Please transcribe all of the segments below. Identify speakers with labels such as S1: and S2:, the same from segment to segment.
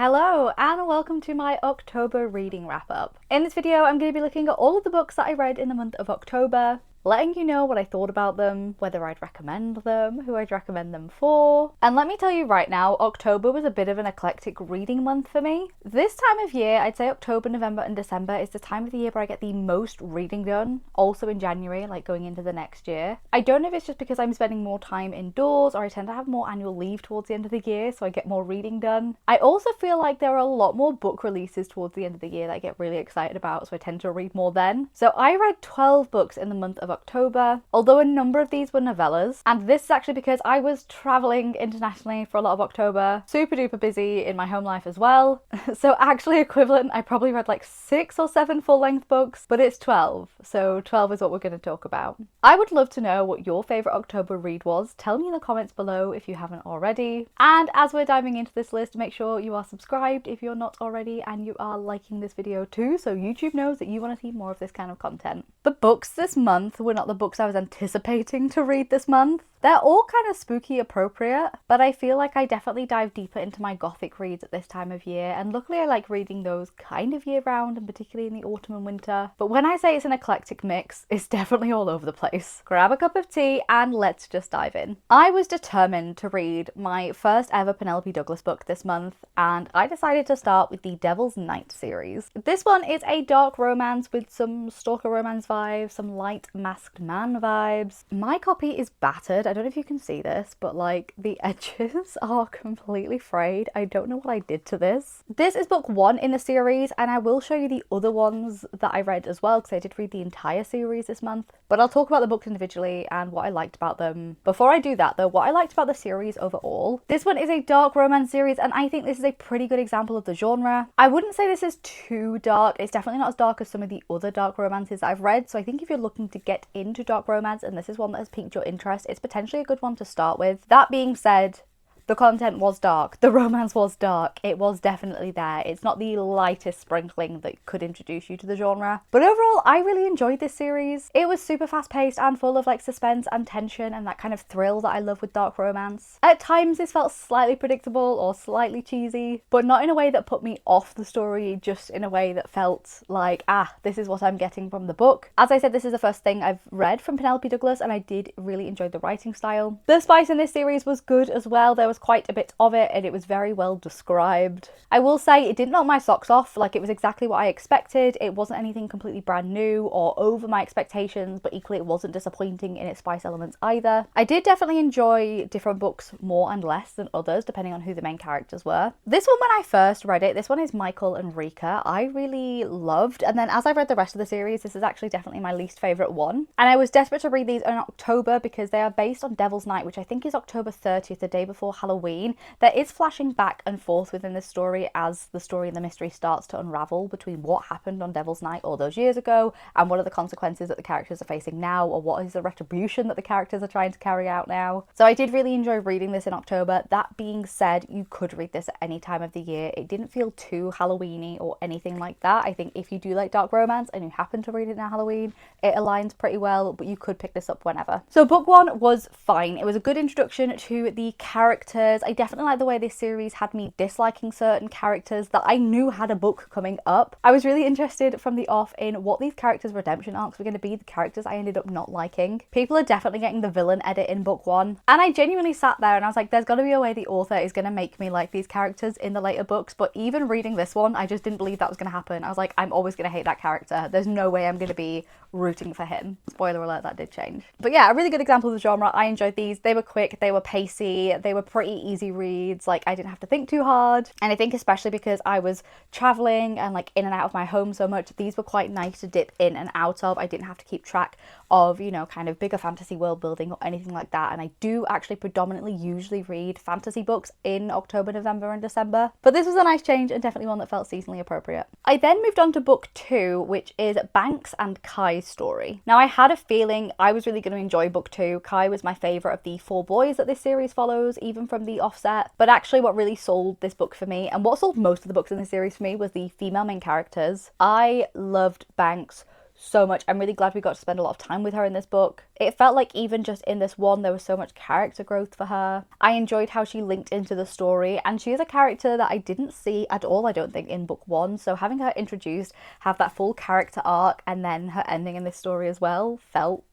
S1: Hello and welcome to my October reading wrap up. In this video I'm going to be looking at all of the books that I read in the month of October, letting you know what I thought about them, whether I'd recommend them, who I'd recommend them for. And let me tell you right now, October was a bit of an eclectic reading month for me. This time of year, I'd say October, November and December is the time of the year where I get the most reading done, also in January, like going into the next year. I don't know if it's just because I'm spending more time indoors or I tend to have more annual leave towards the end of the year, so I get more reading done. I also feel like there are a lot more book releases towards the end of the year that I get really excited about, so I tend to read more then. So I read 12 books in the month of October, although a number of these were novellas, and this is actually because I was traveling internationally for a lot of October, super duper busy in my home life as well. So actually equivalent, I probably read like 6 or 7 full-length books, but it's 12, so 12 is what we're going to talk about. I would love to know what your favourite October read was. Tell me in the comments below if you haven't already. And as we're diving into this list, make sure you are subscribed if you're not already, and you are liking this video too, so YouTube knows that you want to see more of this kind of content. The books this month were not the books I was anticipating to read this month. They're all kind of spooky appropriate, but I feel like I definitely dive deeper into my gothic reads at this time of year, and luckily I like reading those kind of year round, and particularly in the autumn and winter. But when I say it's an eclectic mix, it's definitely all over the place. Grab a cup of tea and let's just dive in. I was determined to read my first ever Penelope Douglas book this month, and I decided to start with the Devil's Night series. This one is a dark romance with some stalker romance vibes, some light masked man vibes. My copy is battered. I don't know if you can see this, but like the edges are completely frayed. I don't know what I did to this. This is book 1 in the series, and I will show you the other ones that I read as well, because I did read the entire series this month. But I'll talk about the books individually and what I liked about them. Before I do that though, what I liked about the series overall. This one is a dark romance series, and I think this is a pretty good example of the genre. I wouldn't say this is too dark. It's definitely not as dark as some of the other dark romances I've read, so I think if you're looking to get into dark romance and this is one that has piqued your interest, it's potentially a good one to start with. That being said, the content was dark, the romance was dark, it was definitely there. It's not the lightest sprinkling that could introduce you to the genre. But overall, I really enjoyed this series. It was super fast paced and full of like suspense and tension and that kind of thrill that I love with dark romance. At times this felt slightly predictable or slightly cheesy, but not in a way that put me off the story, just in a way that felt like, this is what I'm getting from the book. As I said, this is the first thing I've read from Penelope Douglas, and I did really enjoy the writing style. The spice in this series was good as well. There was quite a bit of it and it was very well described. I will say it didn't knock my socks off. Like, it was exactly what I expected. It wasn't anything completely brand new or over my expectations, but equally it wasn't disappointing in its spice elements either. I did definitely enjoy different books more and less than others depending on who the main characters were. This one, when I first read it, this one is Michael and Rika, I really loved, and then as I read the rest of the series, this is actually definitely my least favourite one. And I was desperate to read these in October because they are based on Devil's Night, which I think is October 30th, the day before Halloween. There is flashing back and forth within this story as the story and the mystery starts to unravel between what happened on Devil's Night all those years ago and what are the consequences that the characters are facing now, or what is the retribution that the characters are trying to carry out now. So I did really enjoy reading this in October. That being said, you could read this at any time of the year. It didn't feel too Halloween-y or anything like that. I think if you do like dark romance and you happen to read it in Halloween, it aligns pretty well, but you could pick this up whenever. So book 1 was fine. It was a good introduction to the characters. I definitely like the way this series had me disliking certain characters that I knew had a book coming up. I was really interested from the off in what these characters' redemption arcs were going to be, the characters I ended up not liking. People are definitely getting the villain edit in book 1, and I genuinely sat there and I was like, there's got to be a way the author is going to make me like these characters in the later books, but even reading this one, I just didn't believe that was going to happen. I was like, I'm always going to hate that character. There's no way I'm going to be rooting for him. Spoiler alert, that did change. But yeah, a really good example of the genre. I enjoyed these. They were quick, they were pacey, they were pretty easy reads. Like, I didn't have to think too hard. And I think especially because I was traveling and like in and out of my home so much, these were quite nice to dip in and out of. I didn't have to keep track of, you know, kind of bigger fantasy world building or anything like that. And I do actually predominantly usually read fantasy books in October, November and December. But this was a nice change and definitely one that felt seasonally appropriate. I then moved on to book 2, which is Banks and Kai's story. Now, I had a feeling I was really going to enjoy book 2. Kai was my favourite of the 4 boys that this series follows, even from the offset. But actually what really sold this book for me, and what sold most of the books in this series for me, was the female main characters. I loved Banks so much. I'm really glad we got to spend a lot of time with her in this book. It felt like even just in this one, there was so much character growth for her. I enjoyed how she linked into the story, and she is a character that I didn't see at all, I don't think, in book one. So having her introduced, have that full character arc, and then her ending in this story as well, felt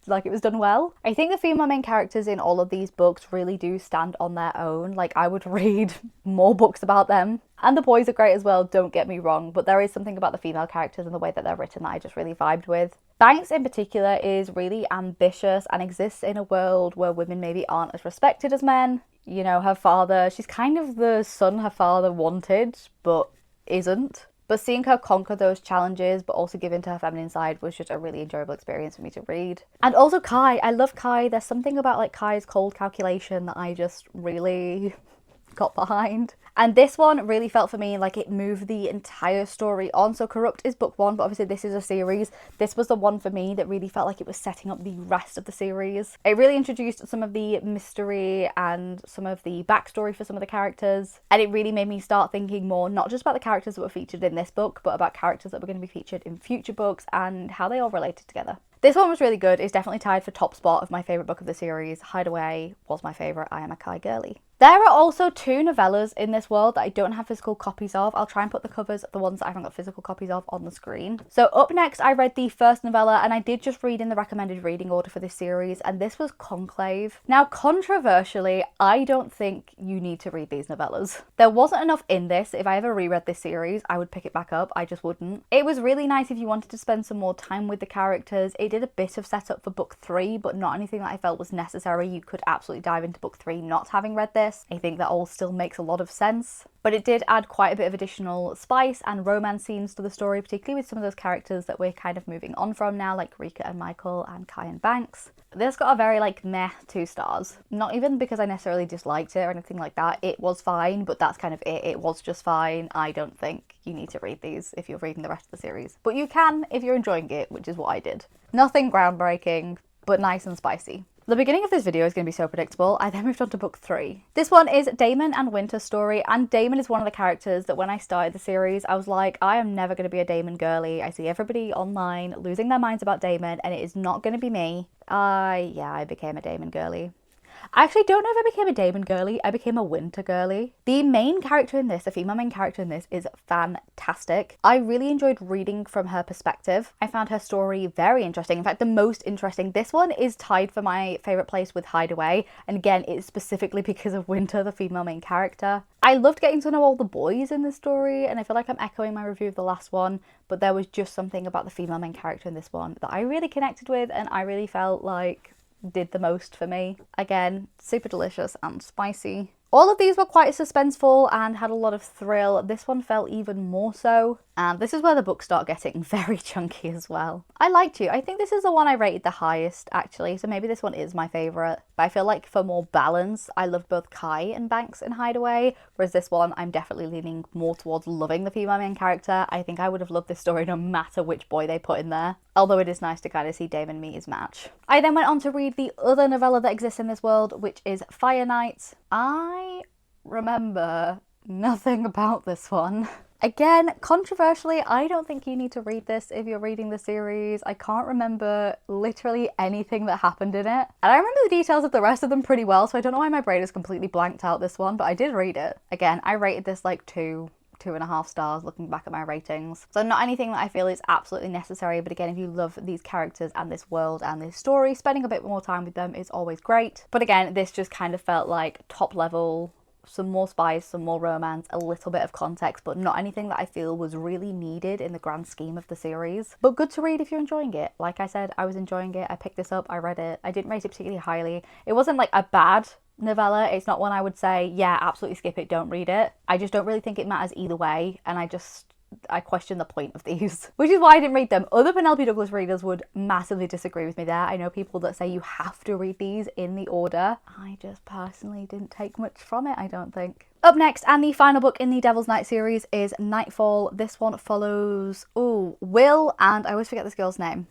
S1: like it was done well. I think the female main characters in all of these books really do stand on their own. Like, I would read more books about them. And the boys are great as well, don't get me wrong, but there is something about the female characters and the way that they're written that I just really vibed with. Banks in particular is really ambitious and exists in a world where women maybe aren't as respected as men. You know, her father, she's kind of the son her father wanted, but isn't. But seeing her conquer those challenges, but also give into her feminine side, was just a really enjoyable experience for me to read. And also Kai. I love Kai. There's something about like Kai's cold calculation that I just really got behind. And this one really felt for me like it moved the entire story on. So Corrupt is book one, but obviously this is a series. This was the one for me that really felt like it was setting up the rest of the series. It really introduced some of the mystery and some of the backstory for some of the characters. And it really made me start thinking more, not just about the characters that were featured in this book, but about characters that were going to be featured in future books and how they all related together. This one was really good. It's definitely tied for top spot of my favourite book of the series. Hideaway was my favourite. I am a Kai girly. There are also 2 novellas in this world that I don't have physical copies of. I'll try and put the covers of the ones that I haven't got physical copies of on the screen. So up next, I read the first novella, and I did just read in the recommended reading order for this series, and this was Conclave. Now, controversially, I don't think you need to read these novellas. There wasn't enough in this. If I ever reread this series, I would pick it back up. I just wouldn't. It was really nice if you wanted to spend some more time with the characters. It did a bit of setup for book 3, but not anything that I felt was necessary. You could absolutely dive into book 3 not having read this. I think that all still makes a lot of sense. But it did add quite a bit of additional spice and romance scenes to the story, particularly with some of those characters that we're kind of moving on from now, like Rika and Michael and Kai and Banks. This got a very like meh 2 stars. Not even because I necessarily disliked it or anything like that. It was fine, but that's kind of it. It was just fine. I don't think you need to read these if you're reading the rest of the series. But you can if you're enjoying it, which is what I did. Nothing groundbreaking, but nice and spicy. The beginning of this video is going to be so predictable. I then moved on to book 3. This one is Damon and Winter's story, and Damon is one of the characters that when I started the series, I was like, I am never going to be a Damon girly. I see everybody online losing their minds about Damon, and it is not going to be me. I became a Damon girly. I actually don't know if I became a Damon girly. I became a Winter girly. The main character in this, the female main character in this, is fantastic. I really enjoyed reading from her perspective. I found her story very interesting. In fact, the most interesting. This one is tied for my favourite place with Hideaway. And again, it's specifically because of Winter, the female main character. I loved getting to know all the boys in this story, and I feel like I'm echoing my review of the last one, but there was just something about the female main character in this one that I really connected with, and I really felt like did the most for me. Again, super delicious and spicy. All of these were quite suspenseful and had a lot of thrill. This one felt even more so. And this is where the books start getting very chunky as well. I liked you. I think this is the one I rated the highest, actually. So maybe this one is my favourite. But I feel like for more balance, I loved both Kai and Banks in Hideaway. Whereas this one, I'm definitely leaning more towards loving the female main character. I think I would have loved this story no matter which boy they put in there. Although it is nice to kind of see Damon meet his match. I then went on to read the other novella that exists in this world, which is Fire Night. I remember nothing about this one. Again, controversially, I don't think you need to read this if you're reading the series. I can't remember literally anything that happened in it. And I remember the details of the rest of them pretty well, so I don't know why my brain is completely blanked out this one, but I did read it. Again, I rated this like 2.5 stars looking back at my ratings. So not anything that I feel is absolutely necessary, but again, if you love these characters and this world and this story, spending a bit more time with them is always great. But again, this just kind of felt like top level, some more spice, some more romance, a little bit of context, but not anything that I feel was really needed in the grand scheme of the series. But good to read if you're enjoying it. Like I said, I was enjoying it. I picked this up, I read it. I didn't rate it particularly highly. It wasn't like a bad novella. It's not one I would say, yeah, absolutely skip it, don't read it. I just don't really think it matters either way, and I question the point of these, which is why I didn't read them. Other Penelope Douglas readers would massively disagree with me there. I know people that say you have to read these in the order. I just personally didn't take much from it, I don't think. Up next, and the final book in the Devil's Night series, is Nightfall. This one follows, Will, and I always forget this girl's name,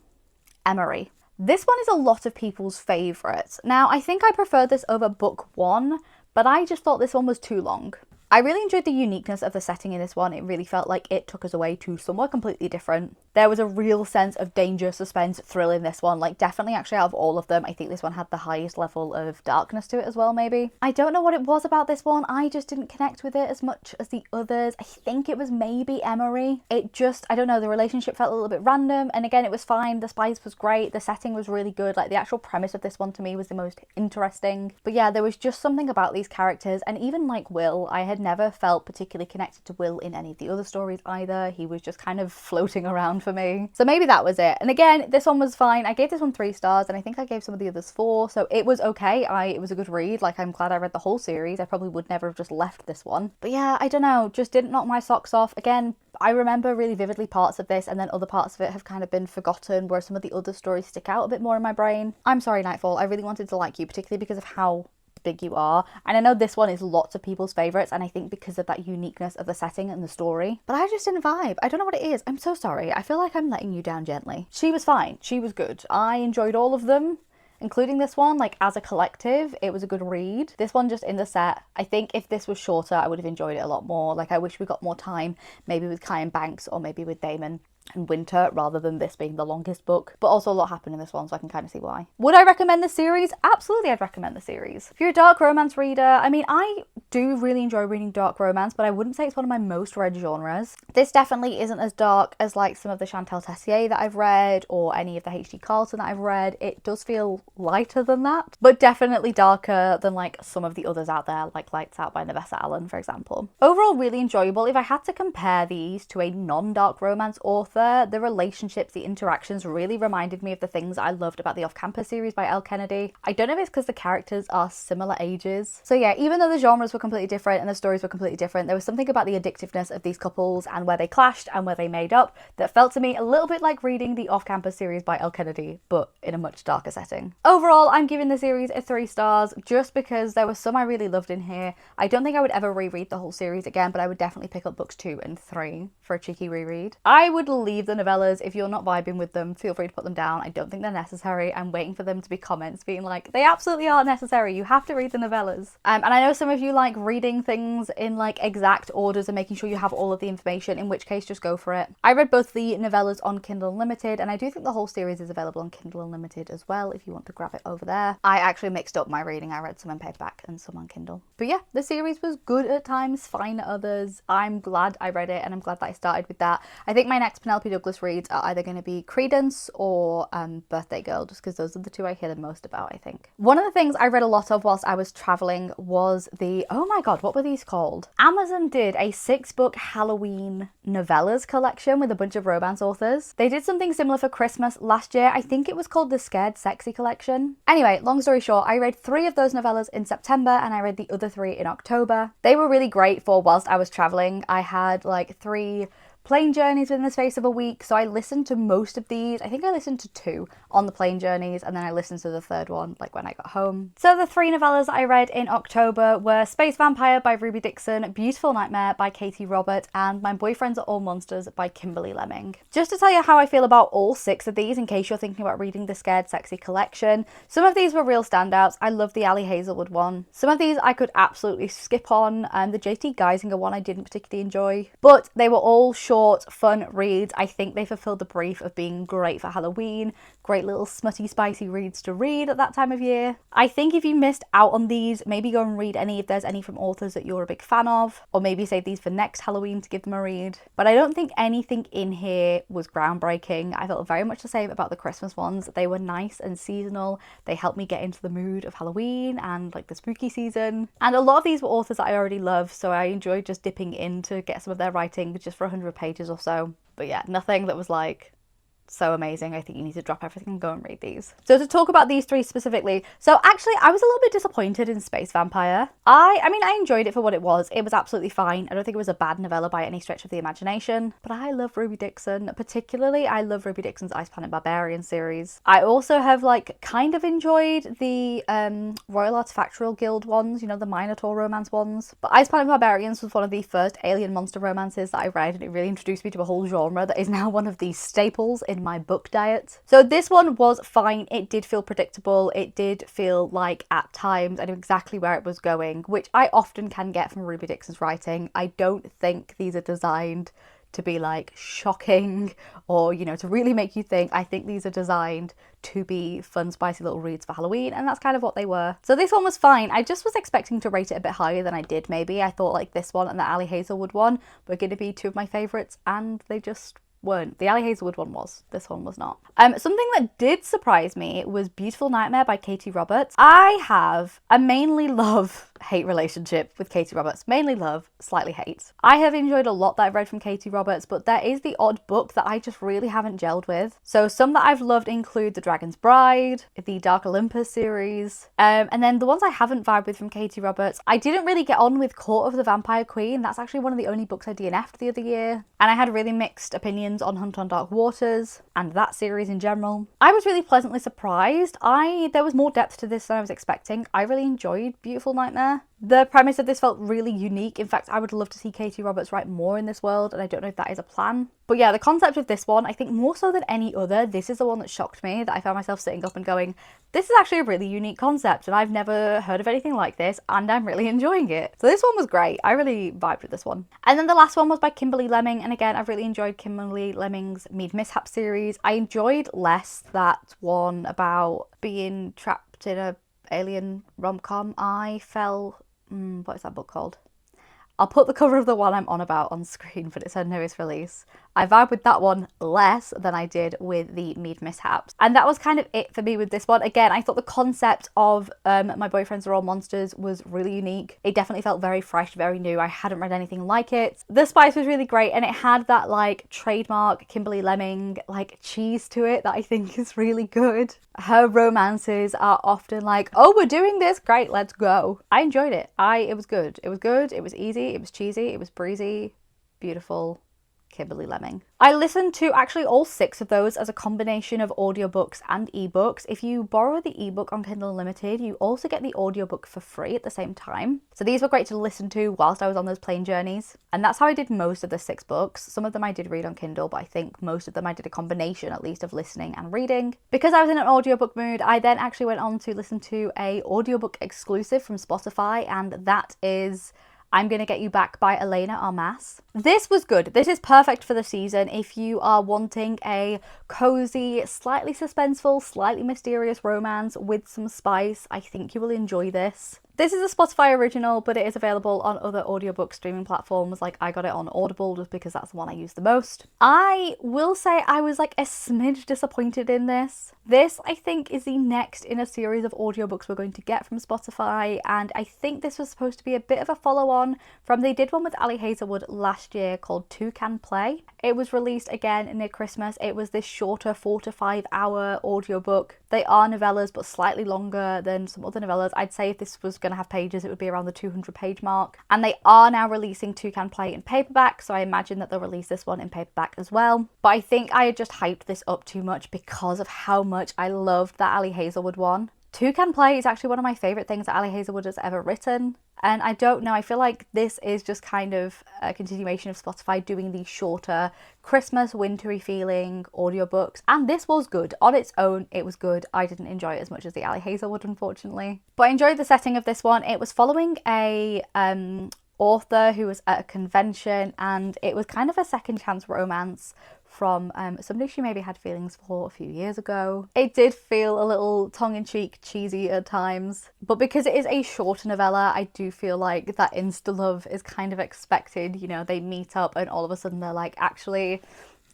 S1: Emery. This one is a lot of people's favourite. Now, I think I preferred this over book 1, but I just thought this one was too long. I really enjoyed the uniqueness of the setting in this one. It really felt like it took us away to somewhere completely different. There was a real sense of danger, suspense, thrill in this one. Like, definitely actually out of all of them, I think this one had the highest level of darkness to it as well, maybe. I don't know what it was about this one. I just didn't connect with it as much as the others. I think it was maybe Emery. It just, I don't know, the relationship felt a little bit random. And again, it was fine. The spice was great. The setting was really good. Like, the actual premise of this one to me was the most interesting. But yeah, there was just something about these characters. And even like Will, I had never felt particularly connected to Will in any of the other stories either. He was just kind of floating around for me. So maybe that was it. And again, this one was fine. I gave this one 3 stars, and I think I gave some of the others 4. So it was okay. It was a good read. Like, I'm glad I read the whole series. I probably would never have just left this one. But yeah, I don't know. Just didn't knock my socks off. Again, I remember really vividly parts of this, and then other parts of it have kind of been forgotten, where some of the other stories stick out a bit more in my brain. I'm sorry, Nightfall. I really wanted to like you, particularly because of how big you are, and I know this one is lots of people's favourites, and I think because of that uniqueness of the setting and the story, but I just didn't vibe. I don't know what it is. I'm so sorry. I feel like I'm letting you down gently. She was fine. She was good. I enjoyed all of them, including this one. Like, as a collective, it was a good read. This one just in the set, I think if this was shorter, I would have enjoyed it a lot more. Like, I wish we got more time, maybe with Kai and Banks, or maybe with Damon and Winter, rather than this being the longest book. But also a lot happened in this one, so I can kind of see why. Would I recommend the series? Absolutely, I'd recommend the series. If you're a dark romance reader, I mean, I do really enjoy reading dark romance, but I wouldn't say it's one of my most read genres. This definitely isn't as dark as like some of the Chantal Tessier that I've read, or any of the H.D. Carlton that I've read. It does feel lighter than that, but definitely darker than like some of the others out there, like Lights Out by Nevessa Allen, for example. Overall, really enjoyable. If I had to compare these to a non-dark romance author, the relationships, the interactions really reminded me of the things I loved about the Off-Campus series by Elle Kennedy. I don't know if it's because the characters are similar ages. So yeah, even though the genres were completely different and the stories were completely different, there was something about the addictiveness of these couples and where they clashed and where they made up that felt to me a little bit like reading the Off-Campus series by Elle Kennedy, but in a much darker setting. Overall, I'm giving the series a 3 stars just because there were some I really loved in here. I don't think I would ever reread the whole series again, but I would definitely pick up books 2 and 3 for a cheeky reread. I would leave the novellas. If you're not vibing with them, feel free to put them down. I don't think they're necessary. I'm waiting for them to be comments being like, they absolutely are necessary. You have to read the novellas. And I know some of you like reading things in like exact orders and making sure you have all of the information, in which case just go for it. I read both the novellas on Kindle Unlimited, and I do think the whole series is available on Kindle Unlimited as well if you want to grab it over there. I actually mixed up my reading. I read some in paperback and some on Kindle. But yeah, the series was good at times, fine at others. I'm glad I read it, and I'm glad that I started with that. I think my next Penelope Douglas reads are either going to be Credence or Birthday Girl, just because those are the 2 I hear the most about, I think. One of the things I read a lot of whilst I was traveling was the, oh my god, what were these called? Amazon did a 6-book Halloween novellas collection with a bunch of romance authors. They did something similar for Christmas last year. I think it was called the Scared Sexy collection. Anyway, long story short, I read 3 of those novellas in September, and I read the other 3 in October. They were really great for whilst I was traveling. I had like 3 plane journeys within the space of a week, so I listened to most of these. I think I listened to 2 on the plane journeys, and then I listened to the 3rd one like when I got home. So the 3 novellas I read in October were Space Vampire by Ruby Dixon, Beautiful Nightmare by Katie Robert, and My Boyfriends Are All Monsters by Kimberly Lemming. Just to tell you how I feel about all 6 of these, in case you're thinking about reading the Scared Sexy collection, some of these were real standouts. I love the Ali Hazelwood one. Some of these I could absolutely skip on, and the JT Geisinger one I didn't particularly enjoy, but they were all short, fun reads. I think they fulfilled the brief of being great for Halloween, great little smutty, spicy reads to read at that time of year. I think if you missed out on these, maybe go and read any if there's any from authors that you're a big fan of, or maybe save these for next Halloween to give them a read. But I don't think anything in here was groundbreaking. I felt very much the same about the Christmas ones. They were nice and seasonal. They helped me get into the mood of Halloween and like the spooky season. And a lot of these were authors that I already love, so I enjoyed just dipping in to get some of their writing just for 100 pages or so. But yeah, nothing that was like so amazing. I think you need to drop everything and go and read these. So to talk about these 3 specifically, so actually I was a little bit disappointed in Space Vampire. I mean, I enjoyed it for what it was. It was absolutely fine. I don't think it was a bad novella by any stretch of the imagination, but I love Ruby Dixon. Particularly, I love Ruby Dixon's Ice Planet Barbarian series. I also have like kind of enjoyed the Royal Artifactorial Guild ones, you know, the Minotaur romance ones. But Ice Planet Barbarians was one of the first alien monster romances that I read, and it really introduced me to a whole genre that is now one of the staples in in my book diet. So this one was fine. It did feel predictable. It did feel like at times I knew exactly where it was going, which I often can get from Ruby Dixon's writing. I don't think these are designed to be like shocking or, you know, to really make you think. I think these are designed to be fun, spicy little reads for Halloween, and that's kind of what they were. So this one was fine. I just was expecting to rate it a bit higher than I did maybe. I thought like this one and the Ali Hazelwood one were going to be two of my favourites, and they just weren't. The Ali Hazelwood one was. This one was not. Something that did surprise me was Beautiful Nightmare by Katie Roberts. I have a mainly love-hate relationship with Katie Roberts. Mainly love, slightly hate. I have enjoyed a lot that I've read from Katie Roberts, but there is the odd book that I just really haven't gelled with. So some that I've loved include The Dragon's Bride, the Dark Olympus series, and then the ones I haven't vibed with from Katie Roberts, I didn't really get on with Court of the Vampire Queen. That's actually one of the only books I DNF'd the other year, and I had really mixed opinions on Hunt on Dark Waters and that series in general. I was really pleasantly surprised. There was more depth to this than I was expecting. I really enjoyed Beautiful Nightmare. The premise of this felt really unique. In fact, I would love to see Katie Roberts write more in this world, and I don't know if that is a plan. But yeah, the concept of this one, I think more so than any other, this is the one that shocked me, that I found myself sitting up and going, this is actually a really unique concept, and I've never heard of anything like this, and I'm really enjoying it. So this one was great. I really vibed with this one. And then the last one was by Kimberly Lemming, and again, I've really enjoyed Kimberly Lemming's Mead Mishap series. I enjoyed less that one about being trapped in a alien rom-com. I fell... what is that book called? I'll put the cover of the one I'm on about on screen, but it's her newest release. I vibed with that one less than I did with the Mead Mishaps. And that was kind of it for me with this one. Again, I thought the concept of My Boyfriends Are All Monsters was really unique. It definitely felt very fresh, very new. I hadn't read anything like it. The spice was really great, and it had that like trademark Kimberly Lemming like cheese to it that I think is really good. Her romances are often like, oh, we're doing this, great, let's go. I enjoyed it. It was good. It was good, it was easy, it was cheesy, it was breezy, beautiful. Kimberly Lemming. I listened to actually all 6 of those as a combination of audiobooks and ebooks. If you borrow the ebook on Kindle Unlimited, you also get the audiobook for free at the same time. So these were great to listen to whilst I was on those plane journeys. And that's how I did most of the 6 books. Some of them I did read on Kindle, but I think most of them I did a combination at least of listening and reading. Because I was in an audiobook mood, I then actually went on to listen to a audiobook exclusive from Spotify, and that is I'm Gonna Get You Back by Elena Armas. This was good. This is perfect for the season if you are wanting a cozy, slightly suspenseful, slightly mysterious romance with some spice. I think you will enjoy this. This is a Spotify original, but it is available on other audiobook streaming platforms. Like, I got it on Audible just because that's the one I use the most. I will say I was like a smidge disappointed in this. This, I think, is the next in a series of audiobooks we're going to get from Spotify, and I think this was supposed to be a bit of a follow-on from, they did one with Ali Hazelwood last year called Two Can Play. It was released again near Christmas. It was this shorter 4 to 5 hour audiobook. They are novellas, but slightly longer than some other novellas. I'd say if this was going to have pages, it would be around the 200 page mark. And they are now releasing Two Can Play in paperback, so I imagine that they'll release this one in paperback as well. But I think I had just hyped this up too much because of how much I loved that Ali Hazelwood one. Two Can Play is actually one of my favourite things that Ali Hazelwood has ever written. And I don't know, I feel like this is just kind of a continuation of Spotify doing these shorter Christmas wintry feeling audiobooks. And this was good. On its own, it was good. I didn't enjoy it as much as the Ali Hazelwood, unfortunately. But I enjoyed the setting of this one. It was following a author who was at a convention, and it was kind of a second chance romance from somebody she maybe had feelings for a few years ago. It did feel a little tongue-in-cheek cheesy at times, but because it is a shorter novella, I do feel like that insta-love is kind of expected. You know, they meet up and all of a sudden they're like, actually,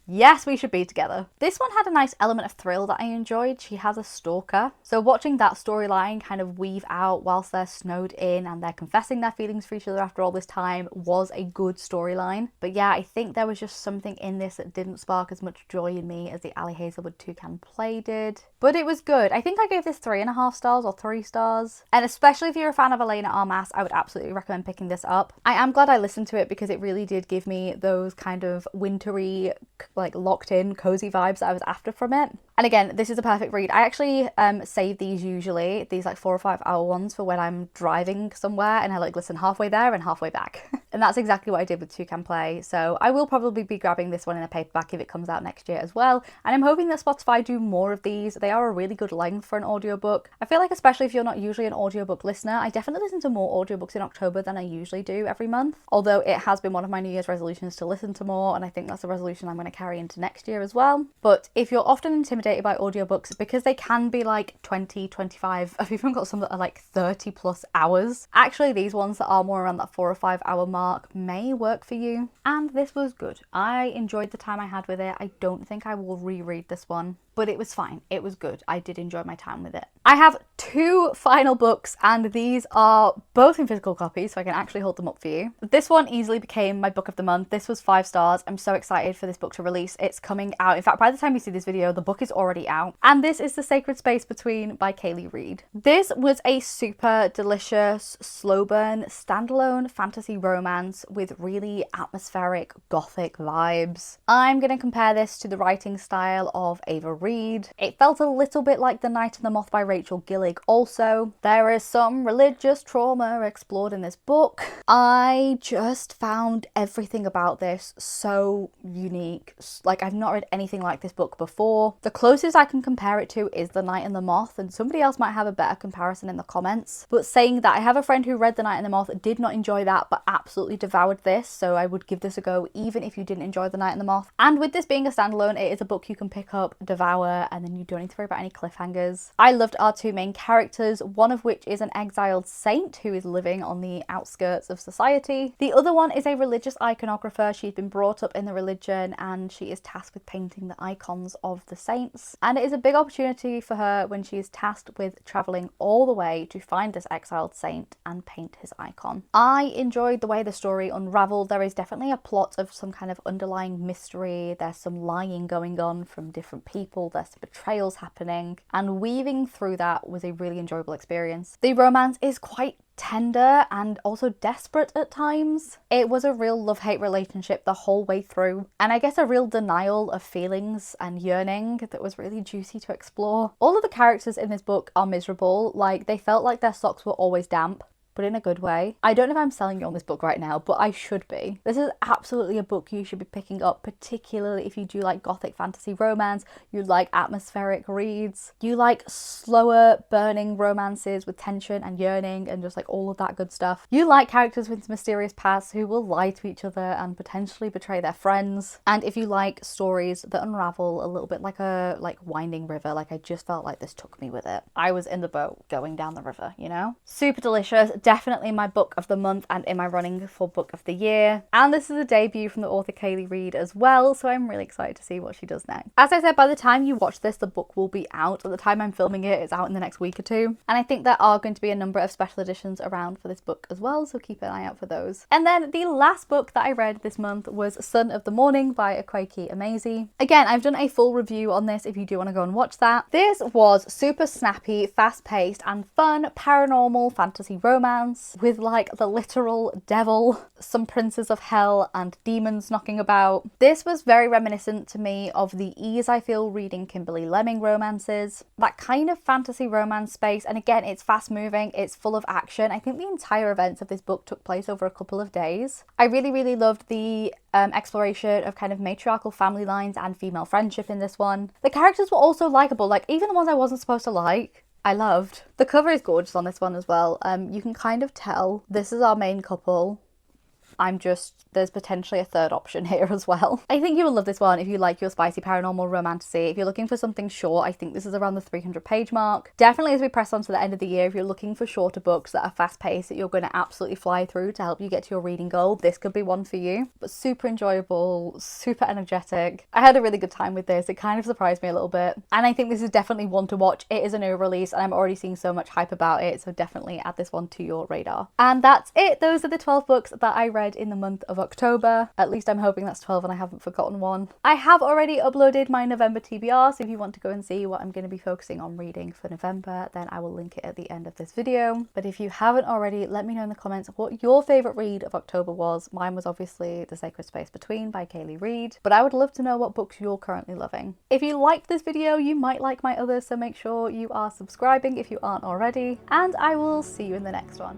S1: yes, we should be together. This one had a nice element of thrill that I enjoyed. She has a stalker. So watching that storyline kind of weave out whilst they're snowed in and they're confessing their feelings for each other after all this time was a good storyline. But yeah, I think there was just something in this that didn't spark as much joy in me as the Ali Hazelwood Two Can Play did. But it was good. I think I gave this 3.5 stars or 3 stars. And especially if you're a fan of Elena Armas, I would absolutely recommend picking this up. I am glad I listened to it because it really did give me those kind of wintry, like locked in, cozy vibes that I was after from it. And again, this is a perfect read. I actually save these usually, these like 4 or 5 hour ones, for when I'm driving somewhere and I like listen halfway there and halfway back. And that's exactly what I did with Toucan Play. So I will probably be grabbing this one in a paperback if it comes out next year as well. And I'm hoping that Spotify do more of these. They are a really good length for an audiobook. I feel like, especially if you're not usually an audiobook listener, I definitely listen to more audiobooks in October than I usually do every month. Although it has been one of my New Year's resolutions to listen to more, and I think that's a resolution I'm going to carry into next year as well. But if you're often intimidated by audiobooks, because they can be like 20, 25, I've even got some that are like 30 plus hours. Actually, these ones that are more around that 4 or 5 hour mark may work for you. And this was good. I enjoyed the time I had with it. I don't think I will reread this one, but it was fine. It was good. I did enjoy my time with it. I have 2 final books, and these are both in physical copies, so I can actually hold them up for you. This one easily became my book of the month. This was 5 stars. I'm so excited for this book to release. It's coming out. In fact, by the time you see this video, the book is already out. And this is The Sacred Space Between by Kaylee Reid. This was a super delicious, slow burn, standalone fantasy romance with really atmospheric gothic vibes. I'm going to compare this to the writing style of Ava Reid. It felt a little bit like The Night and the Moth by Rachel Gillig also. There is some religious trauma explored in this book. I just found everything about this so unique. Like, I've not read anything like this book before. The closest I can compare it to is The Night and the Moth, and somebody else might have a better comparison in the comments. But saying that, I have a friend who read The Night and the Moth, did not enjoy that, but absolutely devoured this, so I would give this a go even if you didn't enjoy The Night and the Moth. And with this being a standalone, it is a book you can pick up, devour, and then you don't need to worry about any cliffhangers. I loved our 2 main characters, one of which is an exiled saint who is living on the outskirts of society. The other one is a religious iconographer. She's been brought up in the religion and she is tasked with painting the icons of the saints. And it is a big opportunity for her when she is tasked with travelling all the way to find this exiled saint and paint his icon. I enjoyed the way the story unravelled. There is definitely a plot of some kind of underlying mystery. There's some lying going on from different people. There's some betrayals happening, and weaving through that was a really enjoyable experience. The romance is quite tender and also desperate at times. It was a real love-hate relationship the whole way through, and I guess a real denial of feelings and yearning that was really juicy to explore. All of the characters in this book are miserable. Like, they felt like their socks were always damp, but in a good way. I don't know if I'm selling you on this book right now, but I should be. This is absolutely a book you should be picking up, particularly if you do like gothic fantasy romance, you like atmospheric reads, you like slower burning romances with tension and yearning and just like all of that good stuff. You like characters with mysterious pasts who will lie to each other and potentially betray their friends. And if you like stories that unravel a little bit like a winding river, like I just felt like this took me with it. I was in the boat going down the river, you know? Super delicious. Definitely my book of the month and in my running for book of the year. And this is a debut from the author Kaylee Reid as well, so I'm really excited to see what she does next. As I said, by the time you watch this, the book will be out. At the time I'm filming it, it's out in the next week or 2. And I think there are going to be a number of special editions around for this book as well, so keep an eye out for those. And then the last book that I read this month was Son of the Morning by Akwaeke Emezi. Again, I've done a full review on this if you do want to go and watch that. This was super snappy, fast-paced and fun paranormal fantasy romance with like the literal devil, some princes of hell and demons knocking about. This was very reminiscent to me of the ease I feel reading Kimberly Lemming romances, that kind of fantasy romance space. And again, it's fast moving, it's full of action. I think the entire events of this book took place over a couple of days. I really loved the exploration of kind of matriarchal family lines and female friendship in this one. The characters were also likable, like even the ones I wasn't supposed to like, I loved. The cover is gorgeous on this one as well. You can kind of tell this is our main couple. There's potentially a third option here as well. I think you will love this one if you like your spicy paranormal romantasy. If you're looking for something short, I think this is around the 300 page mark. Definitely as we press on to the end of the year, if you're looking for shorter books that are fast paced, that you're going to absolutely fly through to help you get to your reading goal, this could be one for you. But super enjoyable, super energetic. I had a really good time with this. It kind of surprised me a little bit. And I think this is definitely one to watch. It is a new release and I'm already seeing so much hype about it. So definitely add this one to your radar. And that's it. Those are the 12 books that I read read in the month of October. At least I'm hoping that's 12 and I haven't forgotten one. I have already uploaded my November TBR, so if you want to go and see what I'm going to be focusing on reading for November, then I will link it at the end of this video. But if you haven't already, let me know in the comments what your favourite read of October was. Mine was obviously The Sacred Space Between by Kaylee Reid, but I would love to know what books you're currently loving. If you liked this video, you might like my others, so make sure you are subscribing if you aren't already, and I will see you in the next one.